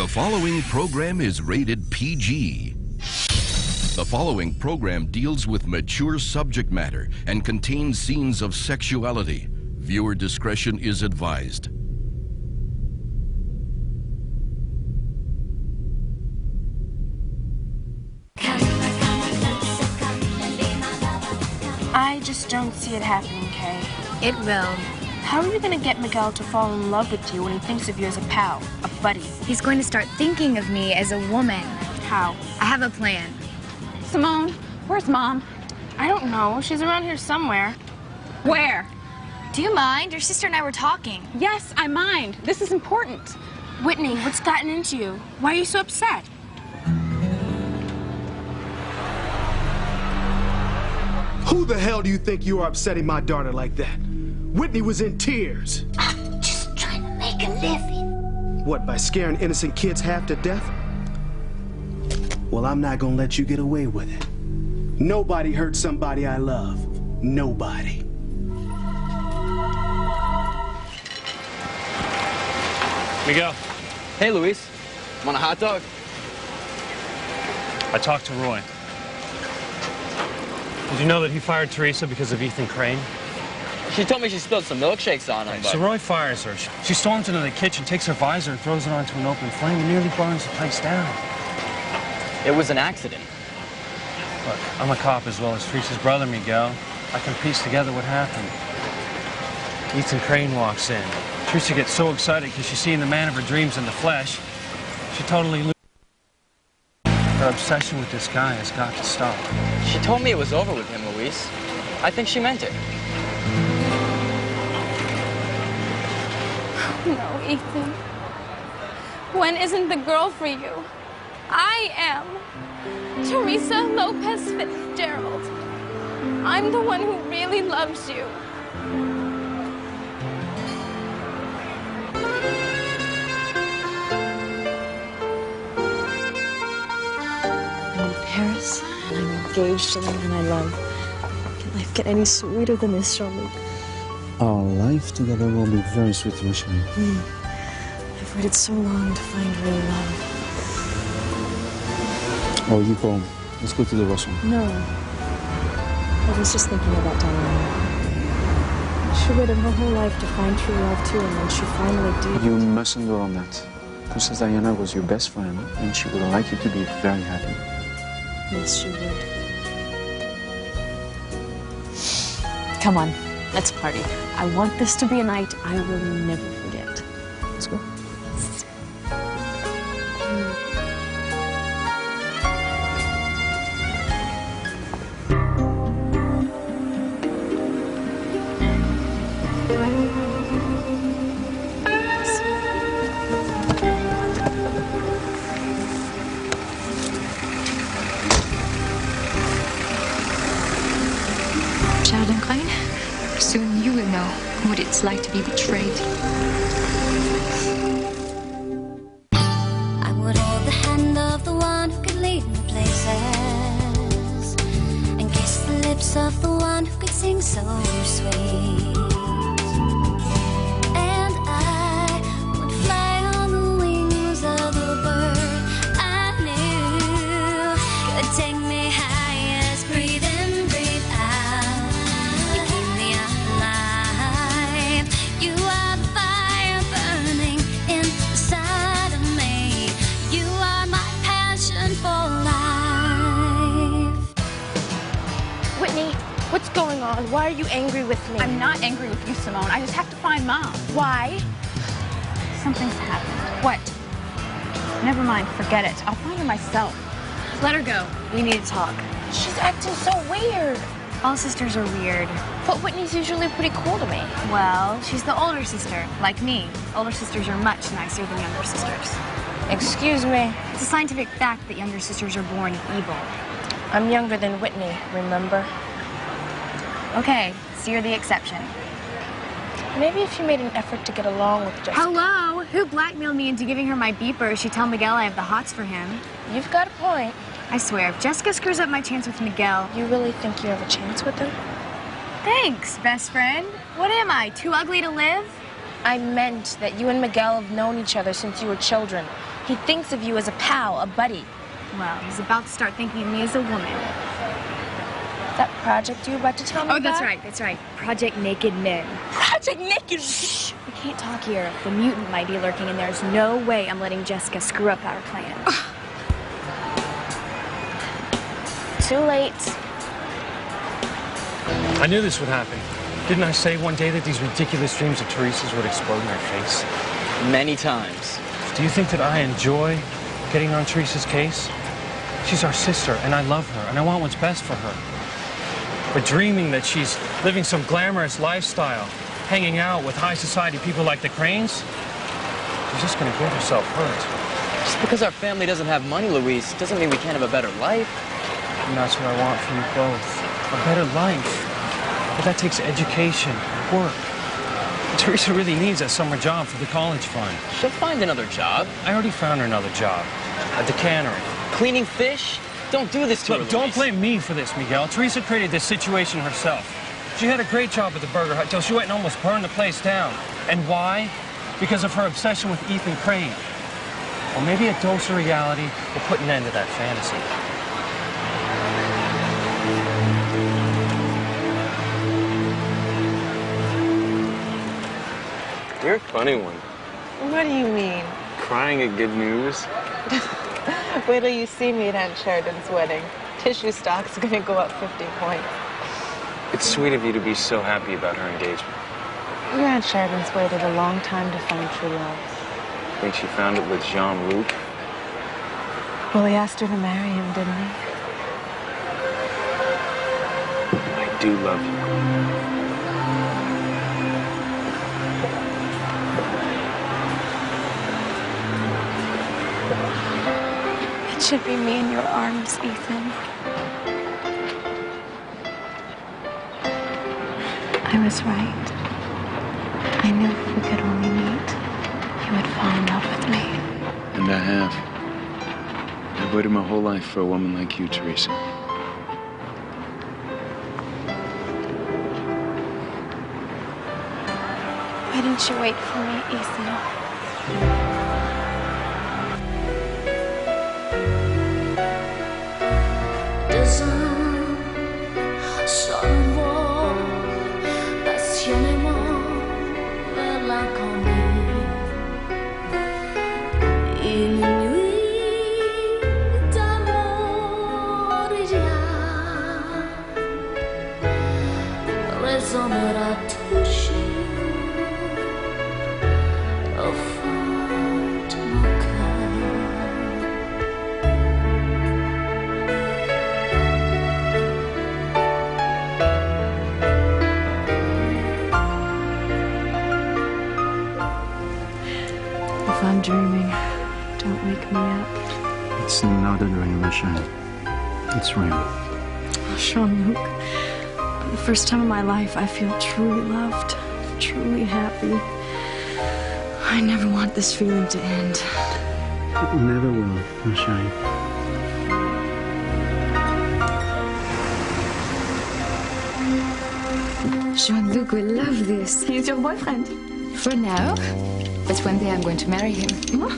The following program is rated PG. The following program deals with mature subject matter and contains scenes of sexuality. Viewer discretion is advised. I just don't see it happening, Kay. It will. How are you going to get Miguel to fall in love with you when he thinks of you as a pal, a buddy? He's going to start thinking of me as a woman. How? I have a plan. Simone, where's Mom? I don't know. She's around here somewhere. Where? Do you mind? Your sister and I were talking. Yes, I mind. This is important. Whitney, what's gotten into you? Why are you so upset? Who the hell do you think you are upsetting my daughter like that? Whitney was in tears. I'm just trying to make a living. What, by scaring innocent kids half to death? Well, I'm not gonna let you get away with it. Nobody hurt somebody I love. Nobody. Miguel. Hey, Luis. Want a hot dog? I talked to Roy. Did you know that he fired Teresa because of Ethan Crane? She told me she spilled some milkshakes on him, but... So Roy fires her. She storms into the kitchen, takes her visor, throws it onto an open flame, and nearly burns the place down. It was an accident. Look, I'm a cop as well as Teresa's brother, Miguel. I can piece together what happened. Ethan Crane walks in. Teresa gets so excited because she's seeing the man of her dreams in the flesh. She totally loses. Her obsession with this guy has got to stop. She told me it was over with him, Luis. I think she meant it. No, Ethan. Gwen isn't the girl for you. I am. Teresa Lopez Fitzgerald. I'm the one who really loves you. I'm in Paris, and I'm engaged to the man I love. Can life get any sweeter than this, Jean-Luc? Our life together will be very sweet, Michelle. I've waited so long to find real love. Oh, you go. Let's go to the restaurant. No. I was just thinking about Diana. She waited her whole life to find true love, too, and when she finally did... You mustn't go on that. Princess Diana was your best friend, and she would like you to be very happy. Yes, she would. Come on, let's party. I want this to be a night I will never forget. Let's go. Sheldon Crane, soon you will know what it's like to be betrayed. I would hold the hand of the one who could lead me places and kiss the lips of the one who could sing so sweet. And I would fly on the wings of the bird I knew could take me highest, breathe in, breathe out. You keep me alive. You are the fire burning inside of me. You are my passion for life. Whitney, what's going on? Why are you angry with me? I'm not angry with you, Simone. I just have to find Mom. Why? Something's happened. What? Never mind. Forget it. I'll find her myself. Let her go. We need to talk. She's acting so weird. All sisters are weird. But Whitney's usually pretty cool to me. Well, she's the older sister, like me. Older sisters are much nicer than younger sisters. Excuse me. It's a scientific fact that younger sisters are born evil. I'm younger than Whitney, remember? Okay, so you're the exception. Maybe if you made an effort to get along with Jessica. Hello? Who blackmailed me into giving her my beeper? She'd tell Miguel I have the hots for him. You've got a point. I swear, if Jessica screws up my chance with Miguel... You really think you have a chance with him? Thanks, best friend. What am I, too ugly to live? I meant that you and Miguel have known each other since you were children. He thinks of you as a pal, a buddy. Well, he's about to start thinking of me as a woman. That project you were about to tell me Oh, about? that's right. Project Naked Men. Project Naked! Shh! We can't talk here. The mutant might be lurking, and there's no way I'm letting Jessica screw up our plan. Too late. I knew this would happen. Didn't I say one day that these ridiculous dreams of Teresa's would explode in her face? Many times. Do you think that I enjoy getting on Teresa's case? She's our sister, and I love her, and I want what's best for her. But dreaming that she's living some glamorous lifestyle, hanging out with high society people like the Cranes, she's just gonna get herself hurt. Just because our family doesn't have money, Luis, doesn't mean we can't have a better life. And that's what I want for you both. A better life. But that takes education, work. Teresa really needs that summer job for the college fund. She'll find another job. I already found her another job. At the cannery. Cleaning fish? Don't do this to her, Look, don't Luis. blame me for this, Miguel. Teresa created this situation herself. She had a great job at the Burger Hut till she went and almost burned the place down. And why? Because of her obsession with Ethan Crane. Well, maybe a dose of reality will put an end to that fantasy. You're a funny one. What do you mean? Crying at good news. Wait till you see me at Aunt Sheridan's wedding. Tissue stock's gonna go up 50 points. It's sweet of you to be so happy about her engagement. Your Aunt Sheridan's waited a long time to find true love. Think she found it with Jean-Luc? Well, he asked her to marry him, didn't he? I do love you. It should be me in your arms, Ethan. I was right. I knew if we could only meet, you would fall in love with me. And I have. I've waited my whole life for a woman like you, Teresa. Why didn't you wait for me, Ethan? If I'm dreaming, don't wake me up. It's not a dream, my shine. It's real. Oh, Jean-Luc, for the first time in my life, I feel truly loved, truly happy. I never want this feeling to end. It never will, my shine. Jean-Luc will love this. He's your boyfriend. For now. But one day I'm going to marry him. Oh,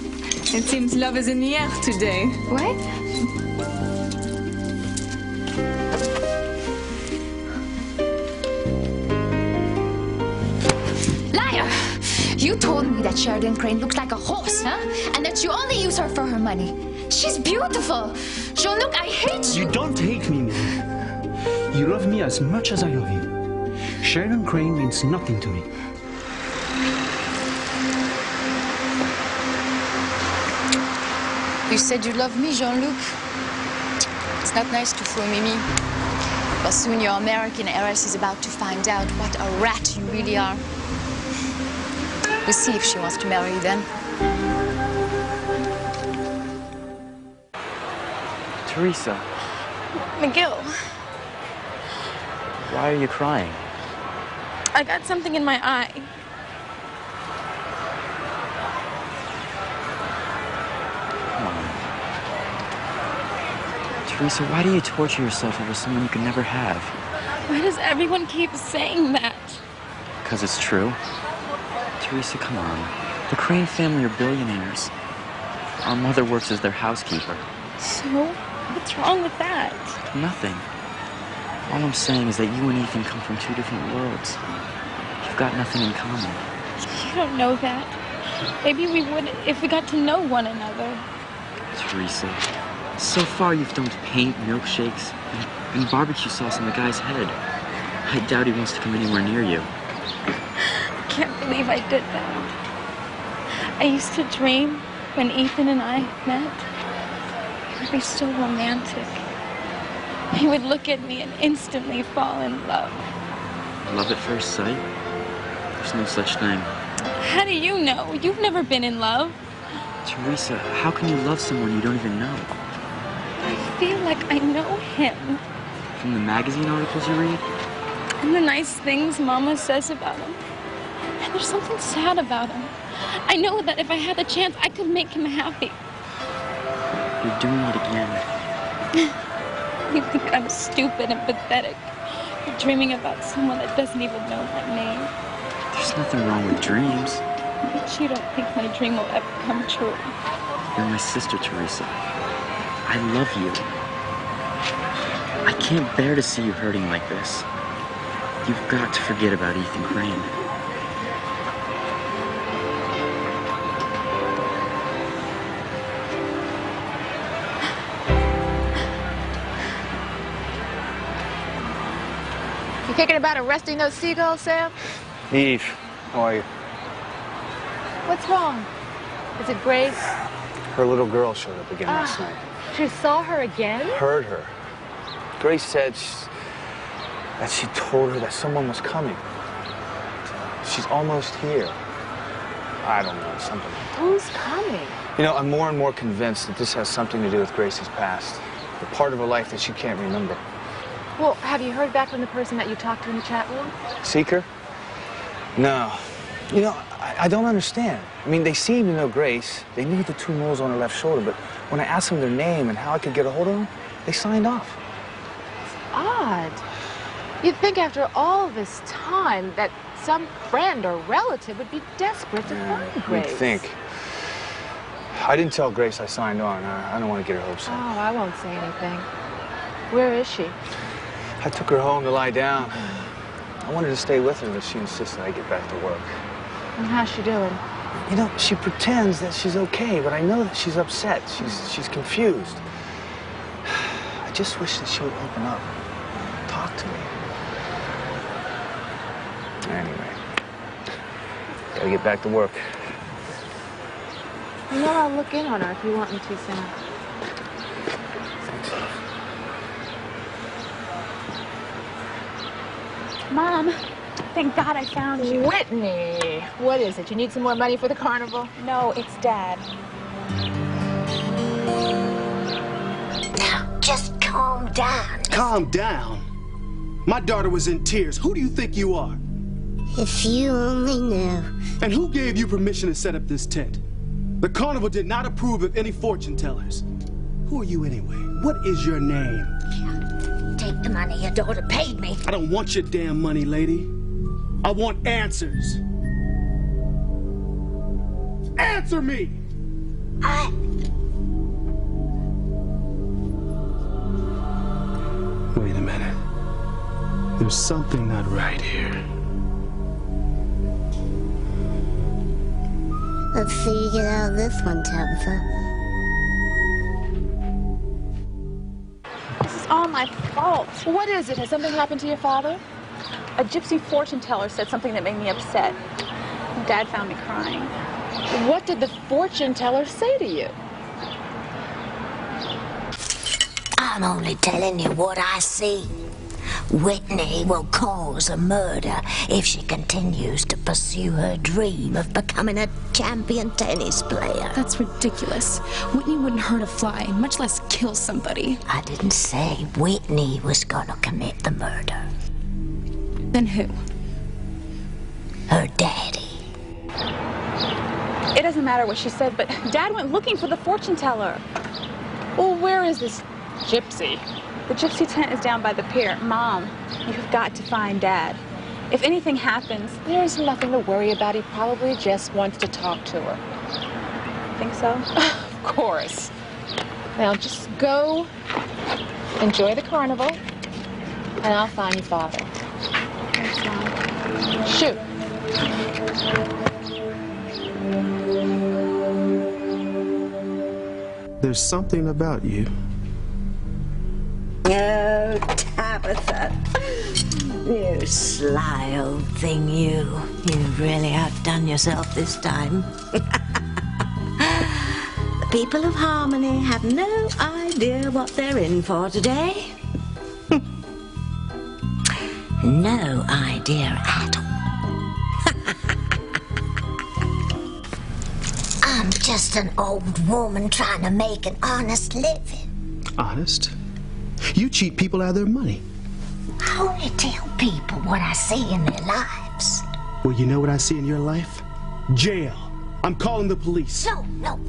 it seems love is in the air today. What? Liar! You told me that Sheridan Crane looks like a horse, huh? And that you only use her for her money. She's beautiful. Jean-Luc, I hate you. You don't hate me, man. You love me as much as I love you. Sheridan Crane means nothing to me. You said you love me, Jean-Luc. It's not nice to fool Mimi. But soon your American heiress is about to find out what a rat you really are. We'll see if she wants to marry you then. Teresa, Miguel, why are you crying? I got something in my eye. Teresa, why do you torture yourself over someone you could never have? Why does everyone keep saying that? Because it's true. Teresa, come on. The Crane family are billionaires. Our mother works as their housekeeper. So, what's wrong with that? Nothing. All I'm saying is that you and Ethan come from two different worlds. You've got nothing in common. You don't know that. Maybe we would if we got to know one another. Teresa, so far you've dumped paint, milkshakes, and barbecue sauce on the guy's head. I doubt he wants to come anywhere near you. I can't believe I did that. I used to dream when Ethan and I met, he would be so romantic. He would look at me and instantly fall in love. Love at first sight? There's no such thing. How do you know? You've never been in love. Teresa, how can you love someone you don't even know? I feel like I know him. From the magazine articles you read? And the nice things Mama says about him. And there's something sad about him. I know that if I had the chance, I could make him happy. You're doing it again. You think I'm stupid and pathetic. You're dreaming about someone that doesn't even know my name. There's nothing wrong with dreams. But you don't think my dream will ever come true. You're my sister, Teresa. I love you. I can't bear to see you hurting like this. You've got to forget about Ethan Crane. You thinking about arresting those seagulls, Sam? Eve, how are you? What's wrong? Is it Grace? Her little girl showed up again last night. You saw her again? Heard her. Grace said that she told her that someone was coming. She's almost here. I don't know, something. Who's coming? You know, I'm more and more convinced that this has something to do with Grace's past. The part of her life that she can't remember. Well, have you heard back from the person that you talked to in the chat room? Seeker? No. You know, I don't understand. I mean, they seem to know Grace. They knew the two moles on her left shoulder, but when I asked them their name and how I could get a hold of them, they signed off. Odd. You'd think after all this time that some friend or relative would be desperate to find Grace. You'd think. I didn't tell Grace I signed on. I don't want to get her hopes Oh, up. I won't say anything. Where is she? I took her home to lie down. I wanted to stay with her, but she insisted I get back to work. And how's she doing? You know, she pretends that she's okay, but I know that she's upset. She's confused. I just wish that she would open up, talk to me. Anyway, gotta get back to work. You know, I'll look in on her if you want me to, Sam. Thanks. Mom, thank God I found you. Whitney, what is it? You need some more money for the carnival? No, it's Dad. Now, just calm down. Calm down? My daughter was in tears. Who do you think you are? If you only knew. And who gave you permission to set up this tent? The carnival did not approve of any fortune tellers. Who are you anyway? What is your name? Take the money your daughter paid me. I don't want your damn money, lady. I want answers. Answer me! Wait a minute. There's something not right here. Let's see you get out of this one, Tabitha. This is all my fault. What is it? Has something happened to your father? A gypsy fortune teller said something that made me upset. Dad found me crying. What did the fortune teller say to you? I'm only telling you what I see. Whitney will cause a murder if she continues to pursue her dream of becoming a champion tennis player. That's ridiculous. Whitney wouldn't hurt a fly, much less kill somebody. I didn't say Whitney was gonna commit the murder. Then who? Her daddy. It doesn't matter what she said, but Dad went looking for the fortune teller. Well, where is this gypsy? The gypsy tent is down by the pier. Mom, you've got to find Dad. If anything happens... There's nothing to worry about. He probably just wants to talk to her. Think so? Of course. Now just go enjoy the carnival, and I'll find your father. Thanks, Mom. Shoot. There's something about you. Oh, Tabitha. You sly old thing, you. You've really outdone yourself this time. The people of Harmony have no idea what they're in for today. No idea at all. I'm just an old woman trying to make an honest living. Honest? You cheat people out of their money. I only tell people what I see in their lives. Well, you know what I see in your life? Jail. I'm calling the police. No.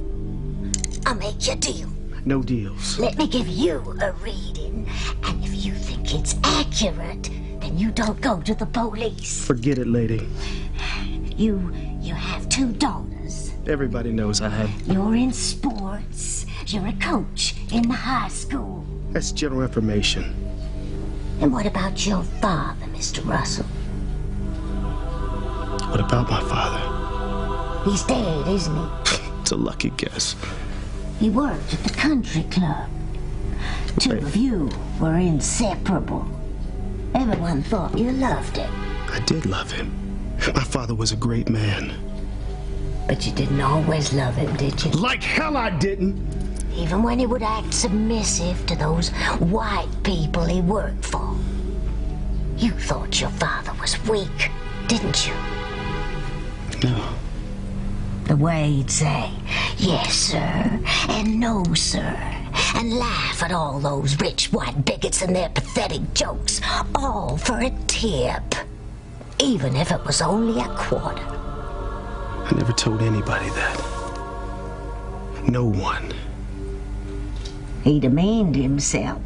I'll make you a deal. No deals. Let me give you a reading, and if you think it's accurate, then you don't go to the police. Forget it, lady. You have 2 daughters. Everybody knows I have. You're in sports. You're a coach in the high school. That's general information. And what about your father, Mr. Russell? What about my father? He's dead, isn't he? It's a lucky guess. He worked at the country club. 2 of you were inseparable. Everyone thought you loved him. I did love him. My father was a great man. But you didn't always love him, did you? Like hell I didn't! Even when he would act submissive to those white people he worked for. You thought your father was weak, didn't you? No. The way he'd say, yes, sir, and no, sir, and laugh at all those rich white bigots and their pathetic jokes, all for a tip, even if it was only a quarter. I never told anybody that. No one. He demeaned himself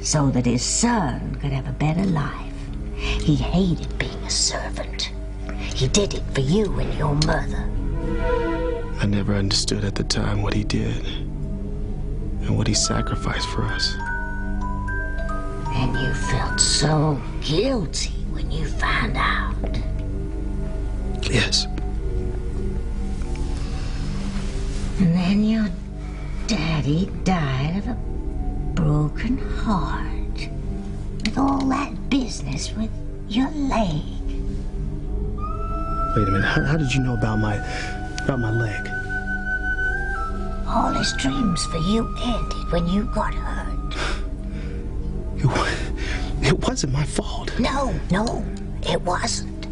so that his son could have a better life. He hated being a servant. He did it for you and your mother. I never understood at the time what he did and what he sacrificed for us. And you felt so guilty when you found out. Yes. And then your daddy died of a broken heart. With all that business with your leg. Wait a minute, how did you know about my leg? All his dreams for you ended when you got hurt. It wasn't my fault. No, it wasn't.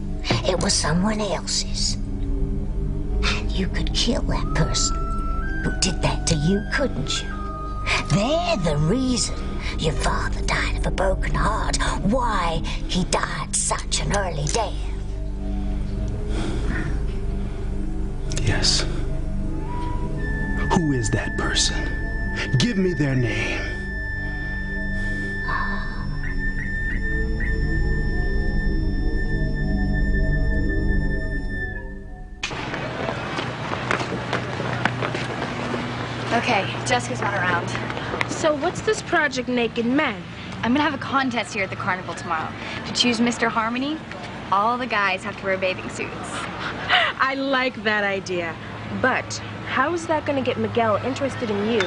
It was someone else's. And you could kill that person who did that to you, couldn't you? They're the reason your father died of a broken heart, why he died such an early death. Yes. Who is that person? Give me their name. Okay, Jessica's not around. So what's this Project Naked Men? I'm gonna have a contest here at the carnival tomorrow. To choose Mr. Harmony, all the guys have to wear bathing suits. I like that idea. But how is that going to get Miguel interested in you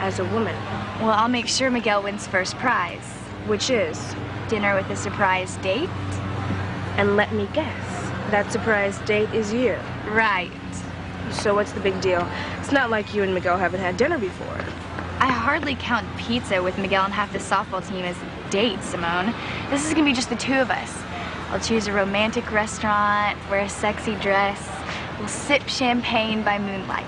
as a woman? Well, I'll make sure Miguel wins first prize. Which is? Dinner with a surprise date. And let me guess, that surprise date is you. Right. So what's the big deal? It's not like you and Miguel haven't had dinner before. I hardly count pizza with Miguel and half the softball team as dates, Simone. This is gonna be just the 2 of us. I'll choose a romantic restaurant, wear a sexy dress. We'll sip champagne by moonlight.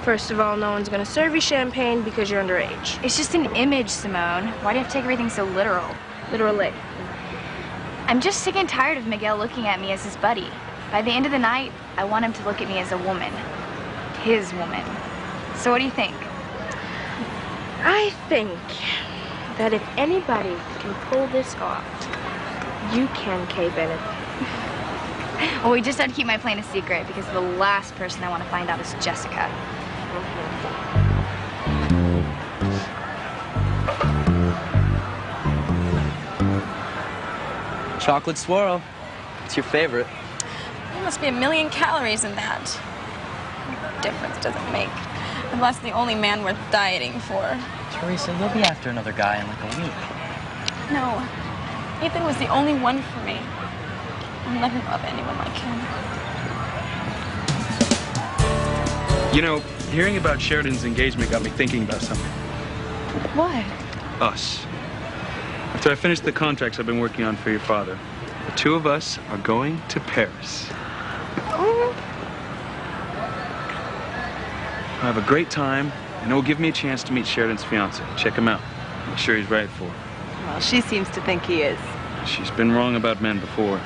First of all, no one's gonna serve you champagne because you're underage. It's just an image, Simone. Why do you have to take everything so literal? Literally. I'm just sick and tired of Miguel looking at me as his buddy. By the end of the night, I want him to look at me as a woman. His woman. So what do you think? I think that if anybody can pull this off, you can, Kay Bennett. Well, we just have to keep my plan a secret because the last person I want to find out is Jessica. Chocolate swirl. It's your favorite. There must be 1,000,000 calories in that. What difference does it make? If that's the only man worth dieting for. Teresa, you'll be after another guy in like a week. No. Ethan was the only one for me. I'll never love anyone like him. You know, hearing about Sheridan's engagement got me thinking about something. What? Us. After I finish the contracts I've been working on for your father, the two of us are going to Paris. Oh. I'll have a great time, and it will give me a chance to meet Sheridan's fiance. Check him out. I'm sure he's right for her. Well, she seems to think he is. She's been wrong about men before.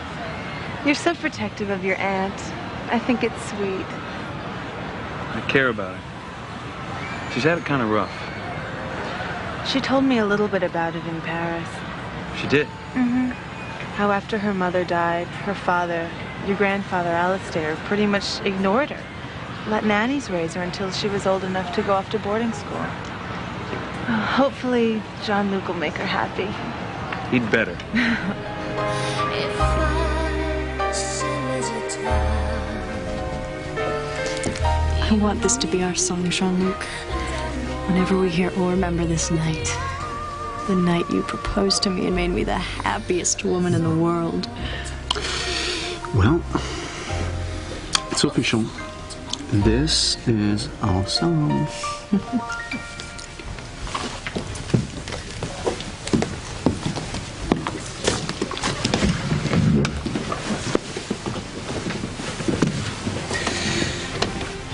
You're so protective of your aunt. I think it's sweet. I care about her. She's had it kind of rough. She told me a little bit about it in Paris. She did? Mm-hmm. How after her mother died, her father, your grandfather Alistair, pretty much ignored her. Let nannies raise her until she was old enough to go off to boarding school. Hopefully, Jean-Luc will make her happy. He'd better. I want this to be our song, Jean-Luc. Whenever we hear it, we'll remember this night. The night you proposed to me and made me the happiest woman in the world. Well, it's official. This is our song.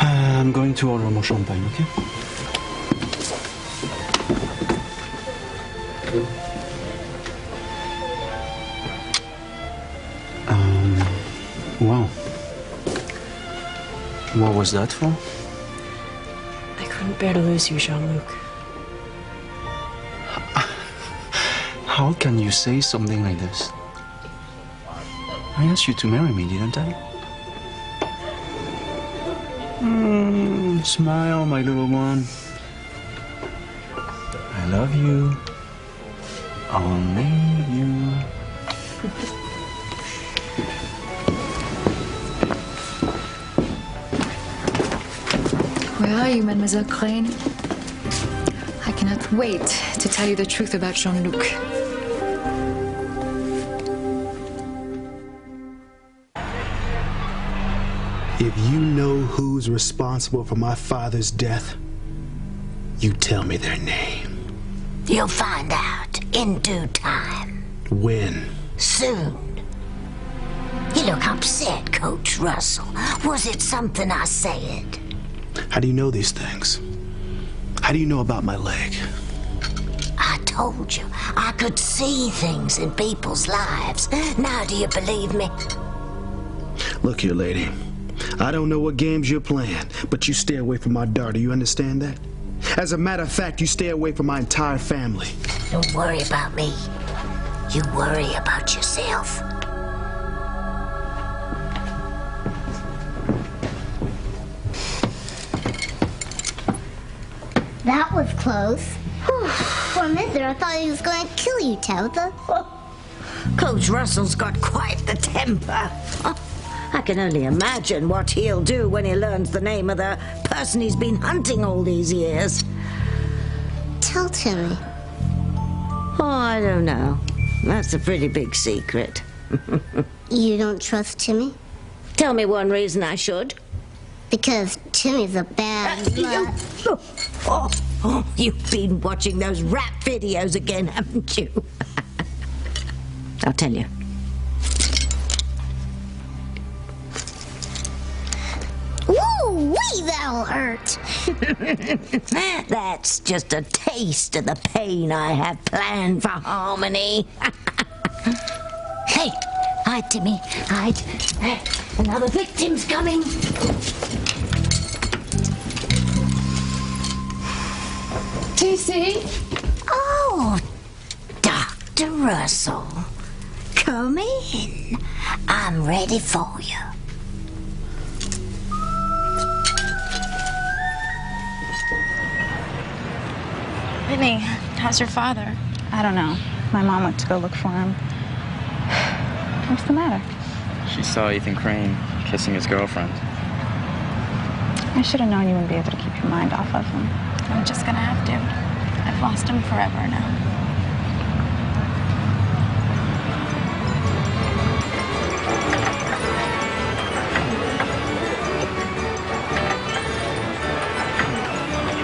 I'm going to order more champagne, okay? Wow. What was that for? I couldn't bear to lose you, Jean-Luc. How can you say something like this? I asked you to marry me, didn't I? Smile, my little one. I love you. Only you. Where are you, Mademoiselle Crane? I cannot wait to tell you the truth about Jean-Luc. If you know who's responsible for my father's death, you tell me their name. You'll find out in due time. When? Soon. You look upset, Coach Russell. Was it something I said? How do you know these things? How do you know about my leg? I told you, I could see things in people's lives. Now do you believe me? Look here, lady. I don't know what games you're playing, but you stay away from my daughter, you understand that? As a matter of fact, you stay away from my entire family. Don't worry about me. You worry about yourself. That was close. For a minute there, I thought he was going to kill you, Tabitha. Coach Russell's got quite the temper. I can only imagine what he'll do when he learns the name of the person he's been hunting all these years. Tell Timmy. Oh, I don't know. That's a pretty big secret. You don't trust Timmy? Tell me one reason I should. Because Timmy's a bad You've been watching those rap videos again, haven't you? I'll tell you. Woo-wee, that'll hurt. That's just a taste of the pain I have planned for Harmony. Hey, hide, Timmy, hide. Another victim's coming. TC? Oh, Dr. Russell. Come in. I'm ready for you. Whitney, how's your father? I don't know. My mom went to go look for him. What's the matter? She saw Ethan Crane kissing his girlfriend. I should have known you wouldn't be able to keep your mind off of him. I'm just gonna have to. I've lost him forever now.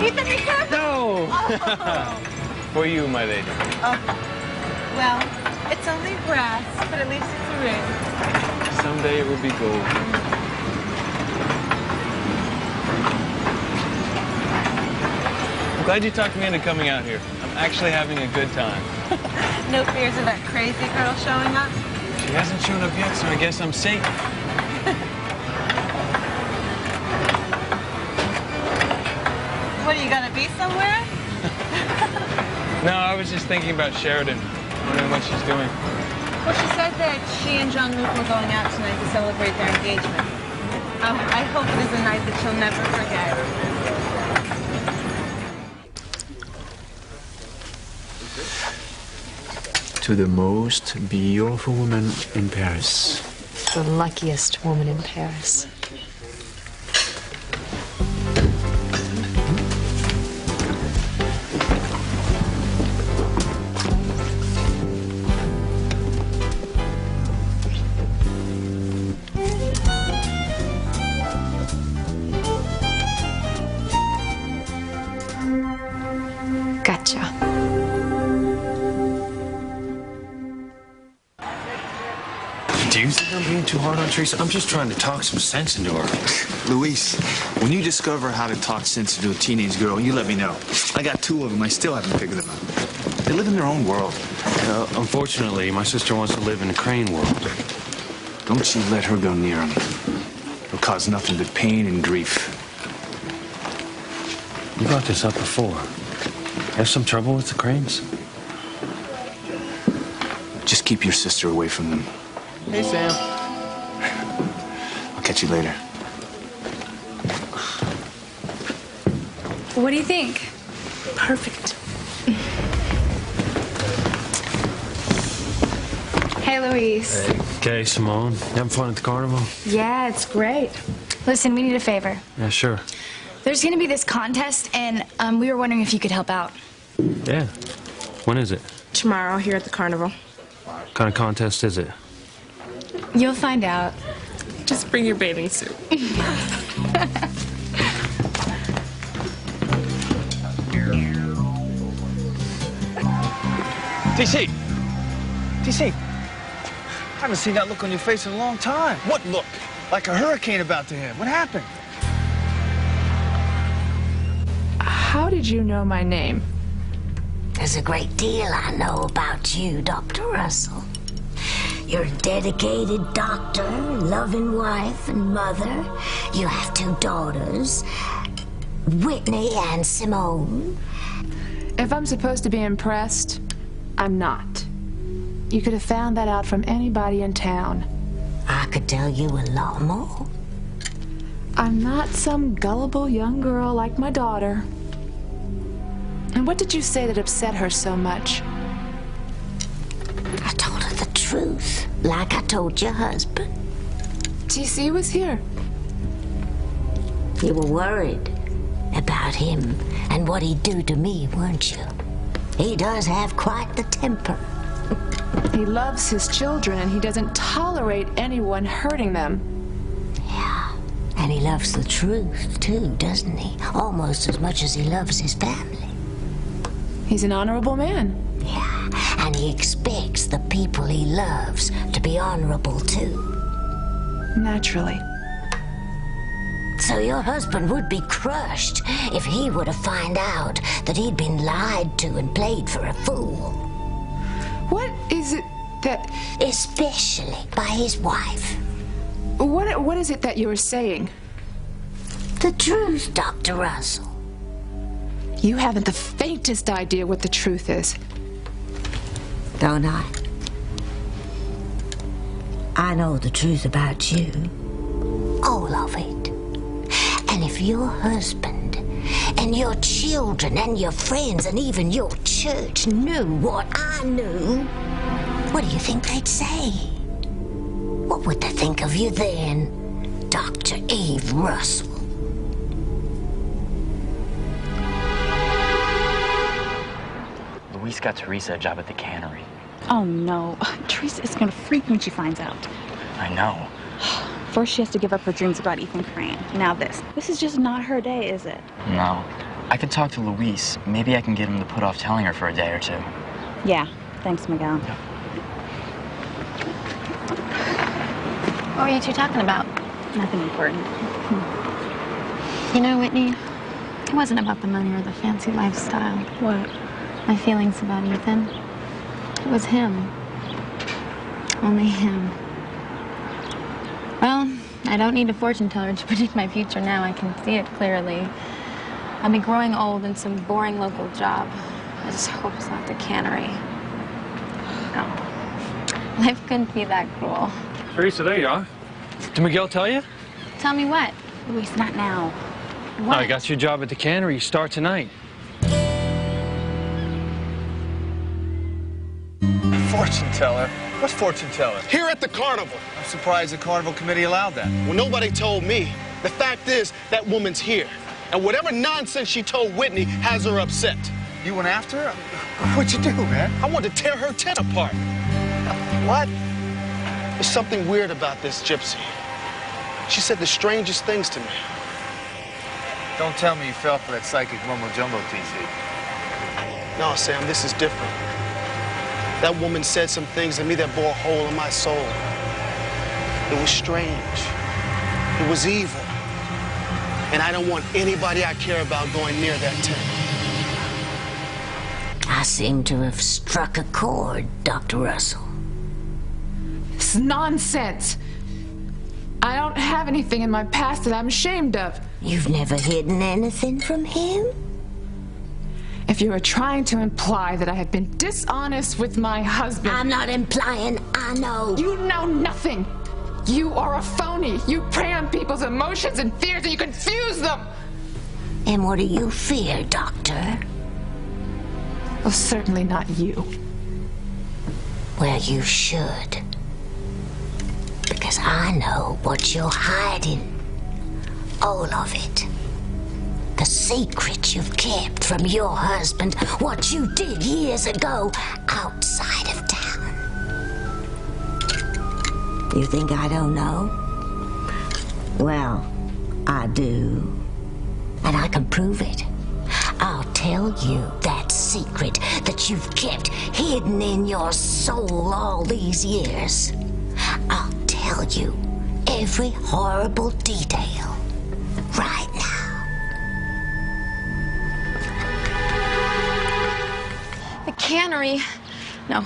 Ethan, be careful! No! For you, my lady. Oh. Well, it's only brass, but at least it's a ring. Someday it will be gold. I'm glad you talked me into coming out here. I'm actually having a good time. No fears of that crazy girl showing up? She hasn't shown up yet, so I guess I'm safe. What, are you gonna be somewhere? No, I was just thinking about Sheridan, wondering what she's doing. Well, she said that she and Jean-Luc were going out tonight to celebrate their engagement. I hope it is a night that she'll never forget. To the most beautiful woman in Paris. The luckiest woman in Paris. Gotcha. Do you think I'm being too hard on Teresa? I'm just trying to talk some sense into her. Luis, when you discover how to talk sense into a teenage girl, you let me know. I got 2 of them. I still haven't figured them out. They live in their own world. Unfortunately, my sister wants to live in the Crane world. Don't you let her go near him. It'll cause nothing but pain and grief. You brought this up before. Have some trouble with the Cranes? Just keep your sister away from them. Hey, Sam. I'll catch you later. What do you think? Perfect. Hey, Luis. Okay, Simone. Having fun at the carnival? Yeah, it's great. Listen, we need a favor. Yeah, sure. There's gonna be this contest, and we were wondering if you could help out. Yeah. When is it? Tomorrow here at the carnival. What kind of contest is it? You'll find out. Just bring your bathing suit. TC! TC! I haven't seen that look on your face in a long time. What look? Like a hurricane about to hit. What happened? How did you know my name? There's a great deal I know about you, Dr. Russell. You're a dedicated doctor, loving wife and mother. You have 2 daughters, Whitney and Simone. If I'm supposed to be impressed, I'm not. You could have found that out from anybody in town. I could tell you a lot more. I'm not some gullible young girl like my daughter. And what did you say that upset her so much? I told her the truth, like I told your husband. TC was here. You were worried about him and what he'd do to me, weren't you? He does have quite the temper. He loves his children and he doesn't tolerate anyone hurting them. Yeah, and he loves the truth too, doesn't he? Almost as much as he loves his family. He's an honorable man. Yeah, and he expects the people he loves to be honorable too. Naturally. So your husband would be crushed if he were to find out that he'd been lied to and played for a fool. What is it that... Especially by his wife. What is it that you were saying? The truth, Dr. Russell. You haven't the faintest idea what the truth is. Don't I? I know the truth about you. All of it. And if your husband and your children and your friends and even your church knew what I knew, what do you think they'd say? What would they think of you then, Dr. Eve Russell? Luis got Teresa a job at the cannery. Oh, no. Teresa is going to freak when she finds out. I know. First, she has to give up her dreams about Ethan Crane. Now this. This is just not her day, is it? No. I could talk to Luis. Maybe I can get him to put off telling her for a day or two. Yeah. Thanks, Miguel. What were you two talking about? Nothing important. You know, Whitney, it wasn't about the money or the fancy lifestyle. What? My feelings about Ethan. It was him. Only him. Well, I don't need a fortune teller to predict my future now. I can see it clearly. I'll be growing old in some boring local job. I just hope it's not the cannery. No. Life couldn't be that cruel. Teresa, there you are. Did Miguel tell you? Tell me what? Luis, not now. What? I got your job at the cannery. You start tonight. Fortune teller? What's fortune teller? Here at the carnival. I'm surprised the carnival committee allowed that. Well, nobody told me. The fact is, that woman's here. And whatever nonsense she told Whitney has her upset. You went after her? What'd you do, man? I wanted to tear her tent apart. What? There's something weird about this gypsy. She said the strangest things to me. Don't tell me you fell for that psychic mumbo-jumbo, TC. No, Sam, this is different. That woman said some things to me that bore a hole in my soul. It was strange. It was evil. And I don't want anybody I care about going near that tent. I seem to have struck a chord, Dr. Russell. It's nonsense. I don't have anything in my past that I'm ashamed of. You've never hidden anything from him? If you were trying to imply that I had been dishonest with my husband... I'm not implying, I know. You know nothing. You are a phony. You prey on people's emotions and fears and you confuse them. And what do you fear, Doctor? Well, certainly not you. Well, you should. Because I know what you're hiding. All of it. The secret you've kept from your husband, what you did years ago outside of town. You think I don't know? Well, I do. And I can prove it. I'll tell you that secret that you've kept hidden in your soul all these years. I'll tell you every horrible detail right now. The cannery? No.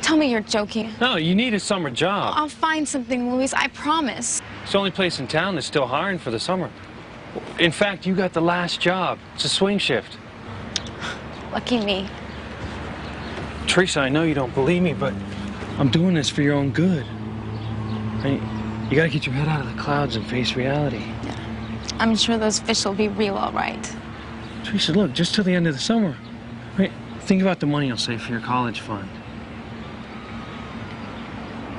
Tell me you're joking. No, you need a summer job. I'll find something, Luis. I promise. It's the only place in town that's still hiring for the summer. In fact, you got the last job. It's a swing shift. Lucky me. Teresa, I know you don't believe me, but I'm doing this for your own good. You gotta get your head out of the clouds and face reality. Yeah. I'm sure those fish will be real all right. Teresa, look, just till the end of the summer. Right? Think about the money you'll save for your college fund.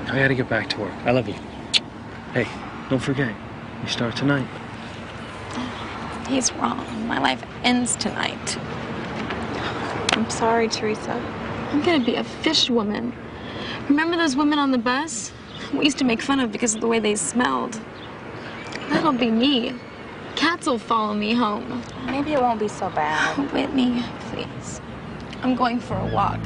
I gotta get back to work. I love you. Hey, don't forget, you start tonight. He's wrong. My life ends tonight. I'm sorry, Teresa. I'm gonna be a fish woman. Remember those women on the bus? We used to make fun of because of the way they smelled. That'll be me. Cats will follow me home. Maybe it won't be so bad. Whitney, please. I'm going for a walk.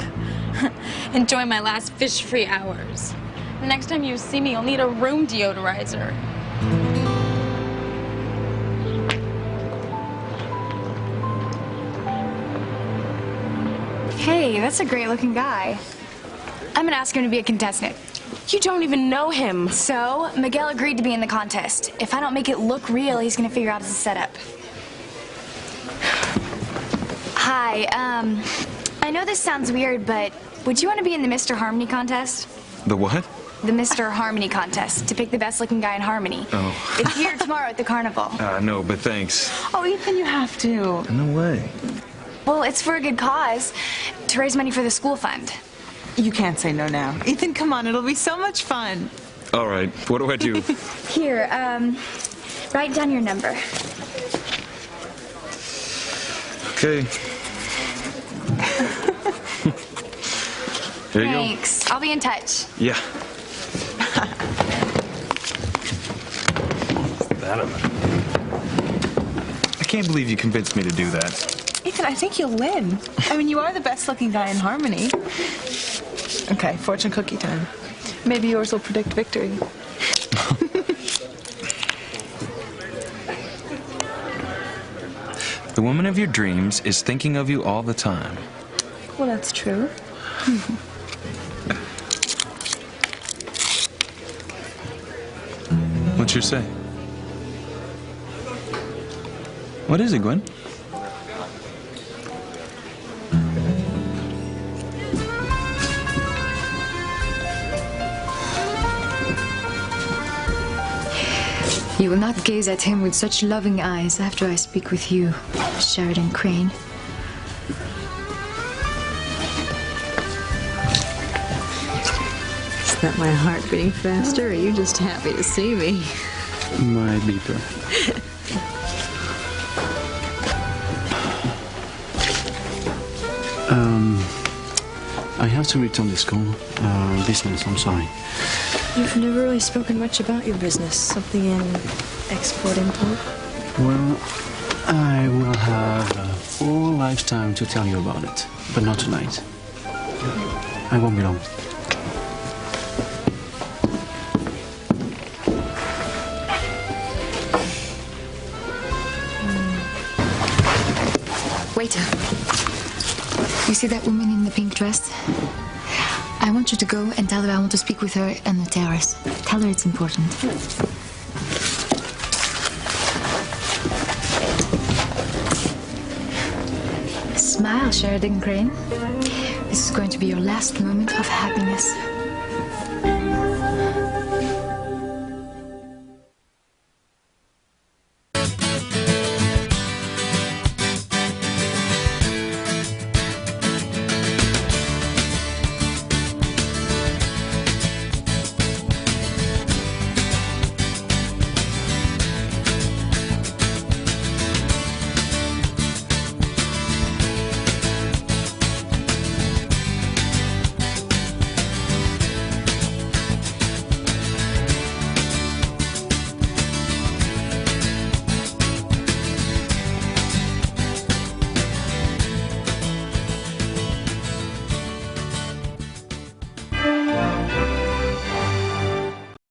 Enjoy my last fish-free hours. The next time you see me, you'll need a room deodorizer. Hey, that's a great-looking guy. I'm gonna ask him to be a contestant. You don't even know him. So, Miguel agreed to be in the contest. If I don't make it look real, he's gonna figure out his setup. Hi, I know this sounds weird, but would you want to be in the Mr. Harmony contest? The what? The Mr. Harmony contest to pick the best looking guy in Harmony. Oh. It's here tomorrow at the carnival. No, but thanks. Oh, Ethan, you have to. No way. Well, it's for a good cause, to raise money for the school fund. You can't say no now. Ethan, come on, it'll be so much fun. All right, what do I do? Here, write down your number. Okay. There you go. Thanks. I'll be in touch. Yeah. That of it. I can't believe you convinced me to do that. Ethan, I think you'll win. I mean, you are the best looking guy in Harmony. Okay, fortune cookie time. Maybe yours will predict victory. The woman of your dreams is thinking of you all the time. Well, that's true. What's your say? What is it, Gwen? You will not gaze at him with such loving eyes after I speak with you, Sheridan Crane. Is that my heart beating faster, or are you just happy to see me? My beeper. I have to return this call. Business, I'm sorry. You've never really spoken much about your business. Something in export-import? Well, I will have a full lifetime to tell you about it, but not tonight. I won't be long. Waiter, you see that woman in the pink dress? I want you to go and tell her I want to speak with her on the terrace. Tell her it's important. Smile, Sheridan Crane. This is going to be your last moment of happiness.